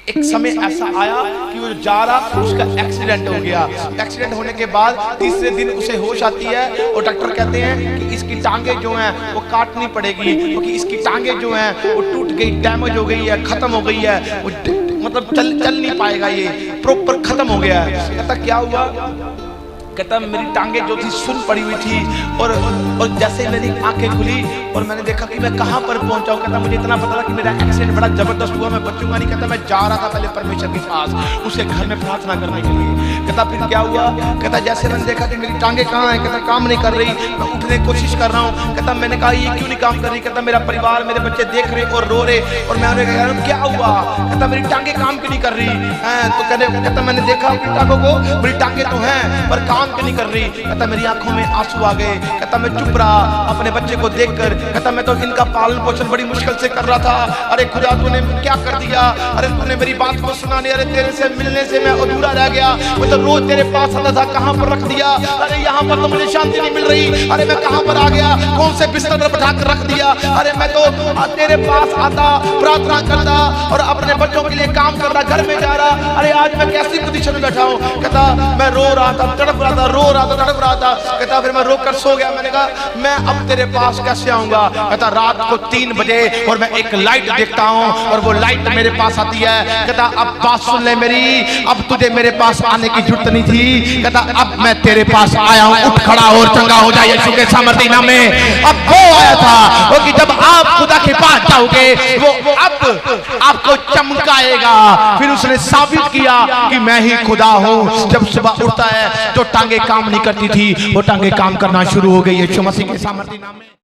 एक समय ऐसा आया कि वो जा रहा, उसका एक्सीडेंट हो गया। एक्सीडेंट होने के बाद तीसरे दिन उसे होश आती है और डॉक्टर कहते हैं कि इसकी टांगे जो हैं वो काटनी पड़ेगी, क्योंकि इसकी टांगे जो हैं वो टूट गई, डैमेज हो गई है, खत्म हो गई है, वो मतलब चल नहीं पाएगा, ये प्रॉपर खत्म हो गया है। कहता क्या हुआ? कहता मेरी टांगे जो थी सुन पड़ी हुई थी और जैसे मेरी आंखें खुली और मैंने देखा कि मैं कहां पर पहुंचा हूं। कहता मुझे इतना पता था कि मेरा एक्सीडेंट बड़ा जबरदस्त हुआ, मैं बचूंगा नहीं। कहता मैं जा रहा था पहले परमेश्वर के पास, उसे घर में प्रार्थना करने के लिए। कहता फिर क्या हुआ? कहता जैसे मैंने देखा कि मेरी टांगे कहाँ हैं, कहता काम नहीं कर रही, मैं उठने की कोशिश कर रहा हूँ। कहता मैंने कहा ये क्यों नहीं काम कर रही? कहता मेरा परिवार, मेरे बच्चे देख रहे और रो रहे और मैं उन्हें कह रहा हूँ क्या हुआ? कहता मेरी टांगे काम क्यों नहीं कर रही हैं? तो कहता मैंने देखा अपनी टांगों को, मेरी टांगे तो हैं पर काम क्यों नहीं कर रही। कहता मेरी आंखों में आंसू आ गए। कहता मैं चुप रहा अपने बच्चे को देखकर। कहता मैं तो इनका पालन पोषण बड़ी मुश्किल से कर रहा था। अरे खुदा तूने क्या कर दिया? अरे तूने मेरी बात को सुना नहीं। अरे तेरे से मिलने से मैं अधूरा रह गया। मैं तो रोज तेरे पास आता था, कहां पर रख दिया? अरे यहाँ पर तो मुझे शांति नहीं मिल रही। अरे मैं कहां पर आ गया? कौन से बिस्तर पर बैठा कर रख दिया? अरे मैं तो तेरे पास आता, प्रार्थना करता और अपने बच्चों के लिए काम कर रहा, घर में जा रहा। अरे आज मैं कैसी पोजीशन में बैठा हूँ? कहता मैं रो रहा था, तड़प रहा था, रो रहा था, तड़प रहा था। कहता फिर मैं रोकर सो गया। मैंने कहा मैं अब तेरे पास कैसे आऊंगा? कहता रात को 3 बजे और मैं एक लाइट देखता हूं और वो लाइट मेरे पास आती है। कहता अब बात सुन ले मेरी, अब तुझे मेरे पास आने की जरूरत नहीं थी। कहता अब मैं तेरे पास आया हूं, उठ खड़ा और चंगा हो जाए यीशु के सामर्थ्य नाम में। अब वो आया था वो कि जब आप खुदा के पास जाओगे वो अब आपको चमकाएगा। फिर उसने साबित किया कि मैं ही खुदा हूं। जब सुबह उठता है जो टांगे काम नहीं करती थी वो टांगे काम करना शुरू हो गई। यीशु मसीह के सामर्थ्य नाम में।